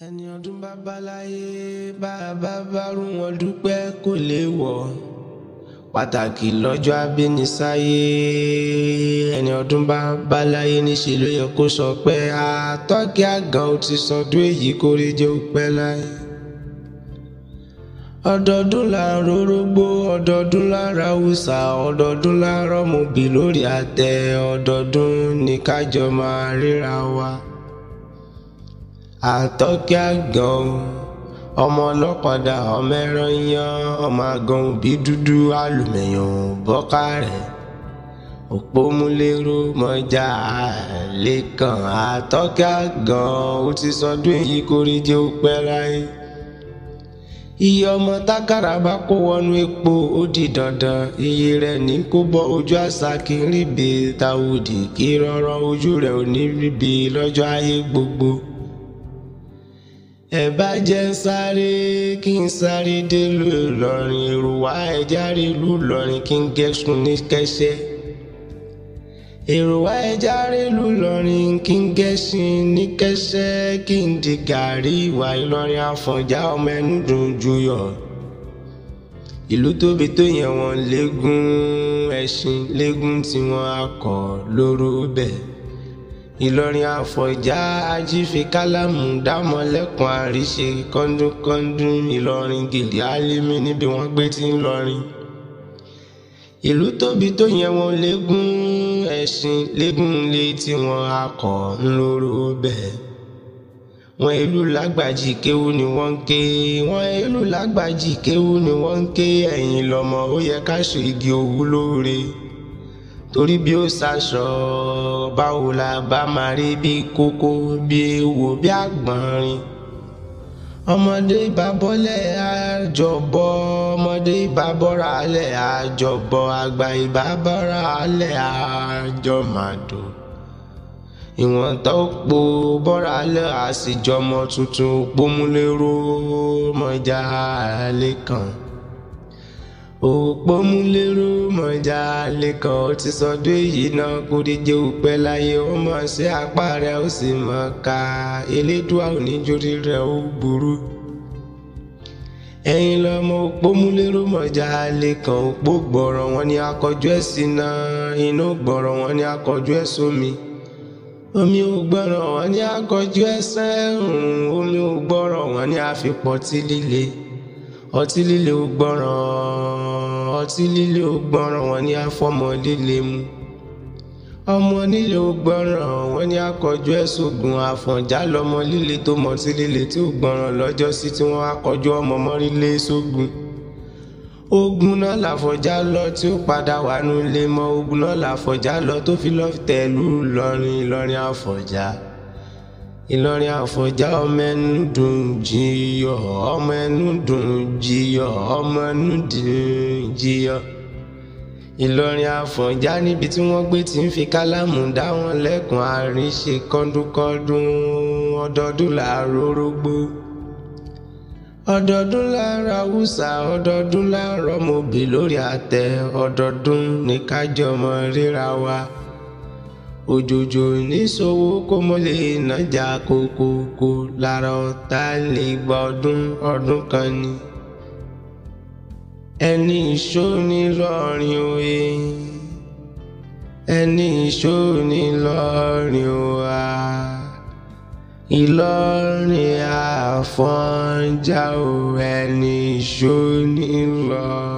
ẹni ọdún bá bá láyé bá rú wọn dúpẹ́ kò lè wọ̀ pàtàkì lọ́jọ́ abínisáyé. ẹni ọdún bá bá láyé níṣẹ́ ló yẹ kó sọ pé àtọ́kí àgàn ò ti sọdún èyí kórè jẹ́ òpẹ́ láyé. ọdọọdún là ń rórógbó, ọdọọdún là ń ráwùsà, ọdọọdún là ń rọ́mọbì lórí àtẹ, ọdọọdún ní kájọ máa ríra wa. àtọ́kí àgàn ọmọ ọlọ́pàdà ọmọ ẹran yan, ọmọ àgàn òbí dúdú àlùmẹ̀yàn bọ́ká rẹ̀ òpómúlérò mọ́jà lẹ́kàn. àtọ́kí àgàn ó ti sọdún èyí kórè jẹ́ òpẹ́ láyé. iye ọmọ tákàrà bá kó wọnú epo ó di dandan, iye rẹ̀ ní kó bọ́ ojú àṣà kí n ríbi tàwùdì kí rọrọ ojú rẹ̀ ò ní ríbi lọ́jọ́ ayé gbogbo. ẹ bá jẹ́ ń sáré kí n sáré délùú Ìlọrin, èrò wá ẹja rí ìlú Ìlọrin kí n gẹ̀sùn ní kẹsẹ́. èrò wá ẹja rí ìlú Ìlọrin kí n gẹ̀sìn ní kẹsẹ́, kí n di gàrí ìwà Ìlọrin Àfọ̀njá ọmọ ẹnu dùn juyọ̀. ìlú tóbi tó yẹn wọn lẹ́gùn ẹṣin lẹ́gùn tí wọ́n á kọ́ lóró bẹ́ẹ̀. Ìlọrin Àfọ̀njá ajífi kálámù dámọ̀lẹ́kùn àríṣe kọ́ńdúnkọ́ńdún. Ìlọrin gèlè álímì níbi wọ́n gbé tí ń lọrin. ìlú tóbi tó yẹn wọn lẹ́gùn ẹṣin lẹ́gùn lé tí wọ́n á kọ́ ńlóró bẹ́ẹ̀. wọ́n ìlú lágbàjì kéwú ni wọ́n ń ké, wọ́n ìlú lágbàjì kéwú ni wọ́n ń ké. ẹ̀yìn lọ́mọ ó yẹ ká so igi òwú lóore, torí bí ó ṣaṣọ báwo la bá máa rí bí kókó bí ewo bí àgbọ̀nrín. ọmọdé ìbá bọ́lẹ̀ àjọbọ, ọmọdé ìbá bọ́ra alẹ̀ àjọbọ, àgbà ìbá bọ́ra alẹ̀ àjọmàdò. ìwọ̀n tó po bọ́ra alẹ̀ àṣìjọmọ tuntun òpómúlérò mọ́jà lẹ́kàn. òpómúlérò mọ́jà lẹ́kàn ó ti sọdún èyí náà kórè jẹ́ òpẹ́ láyé. ó mọ̀ sí apá rẹ̀ ó sì mọ̀ ká elédùà oníjórí rẹ̀ ó burú. ẹ̀yin lọ́mọ òpómúlérò mọ́jà lẹ́kàn. òpó gbọ̀rọ̀ wọn ni akọjú ẹ̀ síná, inú gbọ̀rọ̀ wọn ni akọjú ẹ̀ sómi. omi ò gbọ̀rọ̀ wọn ni akọjú ẹ̀ sẹ́rùn, omi ò gbọ̀rọ̀ wọn ni àfipọ̀tí líle. ọtí líle ò gbọ̀rọ̀, ọtí líle ò gbọ̀rọ̀ wọn ni àfọmọ líle mu. ọmọ líle ò gbọ̀rọ̀ wọn ni akọjú ẹ̀ sógun. Àfọ̀njá lọmọ líle tó mọtí líle tí ò gbọ̀rọ̀ lọ́jọ́ sí tí wọ́n akọjú ọmọ mọ́rílé sógun. ogun náà l'Àfọ̀njá lọ tí ó padà wà nílé mọ́, ogun náà l'Àfọ̀njá lọ tó fi lọ́ọ́ tẹ̀lú Ìlọrin. Ìlọrin Àfọ̀njá, Ìlọrin Àfọ̀njá ọmọ ẹnu dùn jiyọ̀, ọmọ ẹnu dùn jiyọ̀, ọmọ ẹnu dùn jiyọ̀. Ìlọrin Àfọ̀njá níbi tí wọ́n gbé tí ń fi kálámù dá wọn lẹ́kùn àríṣe kọ́ńdúnkọ́ńdún. ọdọọdún là ń rórógbó, ọdọọdún là ń ráwùsà, ọdọọdún là ń rọ́mọbì lórí àtẹ, ọdọọdún ní kájọ mọ́ ríra wa. òjòjò níṣòwò kó mo lè nájà kókókó, lára ọ̀tá lè gba ọdún kan ni. ẹni ìṣó ní lọ́rin òye, ẹni ìṣó ní lọ́rin òwà. Ìlọrin Àfọ̀njá ò ẹni ìṣó ní lọ́rin.